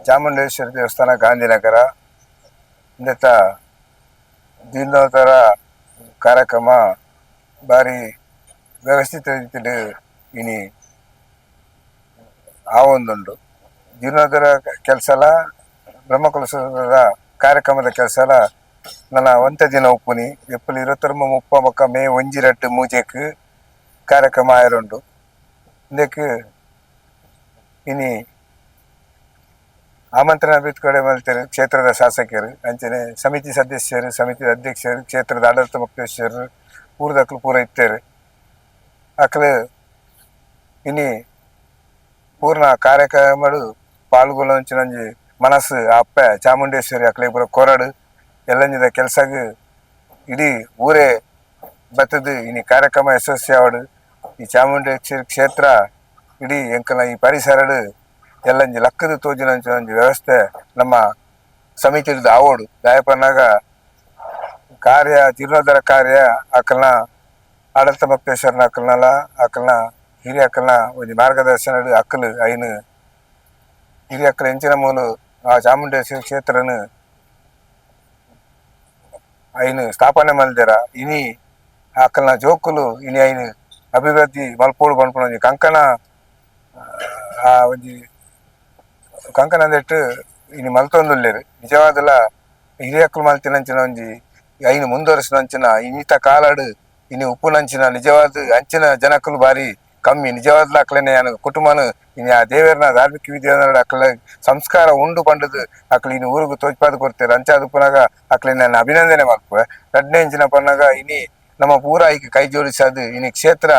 ಚಾಮುಂಡೇಶ್ವರಿ ದೇವಸ್ಥಾನ ಗಾಂಧಿನಗರ ಇಂದತ್ತ ಜೀರ್ಣೋದ್ಧಾರ ಕಾರ್ಯಕ್ರಮ ಭಾರಿ ವ್ಯವಸ್ಥಿತ ರೀತಿಯಲ್ಲಿ ಇನಿ ಆವೊಂದುಂಡು. ಜೀರ್ಣೋದ್ಧಾರ ಕೆಲಸ ಎಲ್ಲ ಬ್ರಹ್ಮಕಲಶದ ಕಾರ್ಯಕ್ರಮದ ಕೆಲಸ ಎಲ್ಲ ನನ್ನ ಒಂತೆ ದಿನ ಉಪ್ಪುನಿ ಎಪ್ಪಲು 23 ಮೇ 1 ಮೂಜೆಕ್ ಕಾರ್ಯಕ್ರಮ ಆಯರುಂಡು. ಇಂದಕ್ಕೆ ಇನಿ ಆಮಂತ್ರಣ ಬಿತ್ಕಡೆ ಮಲ್ತೇರು ಕ್ಷೇತ್ರದ ಶಾಸಕರು ಅಂಚನೆ ಸಮಿತಿ ಸದಸ್ಯರು, ಸಮಿತಿ ಅಧ್ಯಕ್ಷರು, ಕ್ಷೇತ್ರದ ಆಡಳಿತ ಮುಖ್ಯಸ್ಥರು ಊರ್ದಕ್ಲು ಪೂರ ಇತ್ತೇರು. ಅಕ್ಲು ಇನಿ ಪೂರ್ಣ ಕಾರ್ಯಕ್ರಮಡು ಪಾಲ್ಗೊಳ್ಳುವಂಚಿನಂಜಿ ಮನಸ್ಸು ಅಪ್ಪೆ ಚಾಮುಂಡೇಶ್ವರಿ ಅಕ್ಲೆ ಪೂರ ಕೊರಡು ಎಲ್ಲಂಜಿದ ಕೆಲಸಗ್ ಇಡೀ ಊರೇ ಬತ್ತದು ಇನಿ ಕಾರ್ಯಕ್ರಮ ಯಶಸ್ವಿ ಆವಡು. ಈ ಚಾಮುಂಡೇಶ್ವರಿ ಕ್ಷೇತ್ರ ಇಡೀ ಎಂಕಲ್ನ ಈ ಪರಿಸರಡು ಎಲ್ಲಂಜಿ ಲಕ್ಕದ ತೋಜಿನಂಚ ಒಂಜಿ ವ್ಯವಸ್ಥೆ ನಮ್ಮ ಸಮಿತಿದ ಆವೋಡು. ದಾಯಪನ್ನಾಗ ಕಾರ್ಯ ಜೀರ್ಣೋದ್ಧಾರ ಕಾರ್ಯ ಅಕಲ್ನ ಆಡಳಿತ ಮುಕ್ತೇಶ್ವರನ ಅಕ್ಕಲ್ನಲ್ಲ ಅಕಲ್ನ ಹಿರಿಯ ಅಕ್ಕಲ್ನ ಒಂದು ಮಾರ್ಗದರ್ಶನ ಅಕ್ಕಲು ಐನು ಹಿರಿಯ ಅಕ್ಕಲ ಹೆಂಚಿನ ಮೂಲು ಆ ಚಾಮುಂಡೇಶ್ವರಿ ಕ್ಷೇತ್ರನ ಐನು ಸ್ಥಾಪನೆ ಮಲ್ದೇರ ಇನಿ ಅಕ್ಕಲ್ನ ಜೋಕುಲು ಇನಿ ಐನು ಅಭಿವೃದ್ಧಿ ಮಲ್ಪೋಡು ಬಂದ್ಕೊಂಡು ಕಂಕಣ ಆ ಒಂಜಿ ಕಂಕಣ ಅಂದಿಟ್ಟು ಇನಿ ಮಲ್ತೊಂದುಲ್ಲೇರು ನಿಜವಾದಲ್ಲ ಹಿರಿಯಕ್ಕಲು ಮಲ್ತಿನಂಚಿನ ಒಂಜಿ ಐನು ಮುಂದುವರಿಸಿನಂಚಿನ ಇನ್ನಿತ ಕಾಲಾಡು ಇನಿ ಉಪ್ಪುನಂಚಿನ ನಿಜವಾದ ಅಂಚಿನ ಜನಕ್ಕಲು ಬಾರಿ ಕಮ್ಮಿ. ನಿಜವಾದ ಅಕ್ಲೇನೆ ಕುಟುಂಬನು ಇನ್ನು ಆ ದೇವರನ ಧಾರ್ಮಿಕ ವಿಧಿಯ ಅಕ್ಲ ಸಂಸ್ಕಾರ ಉಂಡು ಪಂಡದು ಅಕ್ಲು ಇನ್ನು ಊರಿಗೂ ತೋಚ್ಪಾದ ಕೊಡ್ತೇವೆ ಅಂಚಾದ ಪುನಗ ಅಕ್ಲೆ ನಾನು ಅಭಿನಂದನೆ ಮಾಡ್ಪುವೆ. ರಡ್ನೆ ಇಂಚಿನ ಪನ್ನಾಗ ಇನಿ ನಮ್ಮ ಪೂರ ಈಗ ಕೈ ಜೋಡಿಸದು ಇನಿ ಕ್ಷೇತ್ರ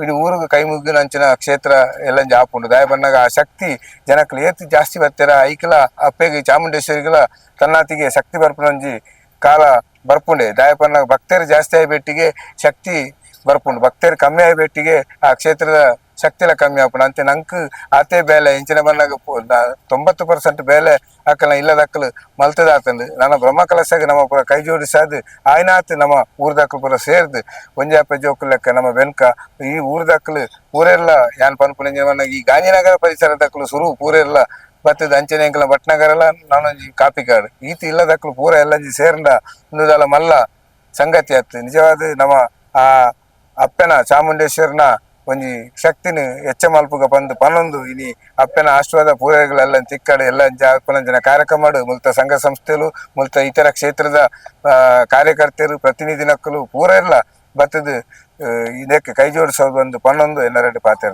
ಇಡೀ ಊರಿಗೆ ಕೈ ಮುಗಿನ ಅಂಚಿನ ಕ್ಷೇತ್ರ ಎಲ್ಲಂಜಿ ಆಪುಂಡು. ದಾಯ ಬನ್ನಾಗ ಆ ಶಕ್ತಿ ಜನಕ್ಲು ಏತ್ ಜಾಸ್ತಿ ಬರ್ತಾರ ಐಕಲ ಅಪ್ಪೆಗೆ ಚಾಮುಂಡೇಶ್ವರಿಗಲ ತನ್ನಾತಿಗೆ ಶಕ್ತಿ ಬರ್ಪುನಂಜಿ ಕಾಲ ಬರ್ಪುಂಡೆ. ದಾಯ ಬನ್ನಾಗ ಭಕ್ತರು ಜಾಸ್ತಿ ಆಗಿ ಬೆಟ್ಟಿಗೆ ಶಕ್ತಿ ಬರ್ಪುಂಡು, ಭಕ್ತರು ಕಮ್ಮಿ ಆಗಿ ಬೆಟ್ಟಿಗೆ ಆ ಕ್ಷೇತ್ರದ ಶಕ್ತಿ ಎಲ್ಲ ಕಮ್ಮಿ ಆಪುಂಡು. ಅಂತೆ ನಂಗೆ ಆತೆ ಬೇಲೆ ಇಂಚಿನ ಬನ್ನಾಗ 90% ಬೇಲೆ ಅಕ್ಕಲ್ನ ಇಲ್ಲದಕ್ಕಲು ಮಲ್ತದಾತಂದು ನನ್ನ ಬ್ರಹ್ಮ ಕಲಸಾಗಿ ನಮ್ಮ ಪೂರ ಕೈ ಜೋಡಿಸಾದು ಆಯ್ನಾತ್ ನಮ್ಮ ಊರ್ದಕ್ಕಲು ಪೂರ ಸೇರ್ದು ಒಂಜಾಪ ಜೋಕು ಲೆಕ್ಕ ನಮ್ಮ ಬೆನ್ಕ ಈ ಊರ್ದಕ್ಕಲು ಪೂರೆಲ್ಲ ಯಾನ್ ಪನ್ಪುನ ಬನ್ನಾಗ ಈ ಗಾಂಧಿನಗರ ಪರಿಸರದಕ್ಕಲು ಸುರು ಪೂರೆಲ್ಲ ಬತ್ತದ ಅಂಚನೆ ಎಂಕಲ ಭಟ್ನಗರ ಎಲ್ಲ ನಾನೊಂಜಿ ಕಾಪಿ ಕಾಡು ಈತಿ ಇಲ್ಲದಕ್ಕಲು ಪೂರ ಎಲ್ಲಂಜಿ ಸೇರ್ಂಡ ಒಂದುದಲ ಮಲ್ಲ ಸಂಗತಿ ಆಯ್ತು. ನಿಜವಾದ ನಮ್ಮ ಆ ಅಪ್ಪನ ಚಾಮುಂಡೇಶ್ವರನ ಒಂಜಿ ಶಕ್ತಿನ ಹೆಚ್ಚ ಮಲ್ಪುಗ ಬಂದು ಪನ್ನೊಂದು ಇನಿ ಅಪ್ಪನ ಆಶೀರ್ವಾದ ಪೂರೈಗಳೆಲ್ಲ ತಿಕ್ಕಡೆ ಎಲ್ಲ ಜನ ಕಾರ್ಯಕ್ರಮ ಮುಲ್ತ ಸಂಘ ಸಂಸ್ಥೆಲು ಮುಲ್ತ ಇತರ ಕ್ಷೇತ್ರದ ಕಾರ್ಯಕರ್ತರು ಪ್ರತಿನಿಧಿನಕ್ಕಲು ಪೂರ ಎಲ್ಲ ಬತ್ತದು ಇದಕ್ಕೆ ಕೈ ಜೋಡಿಸೋದು ಒಂದು ಪನ್ನೊಂದು ಎಲ್ಲರೆಡೆ ಪಾತ್ರ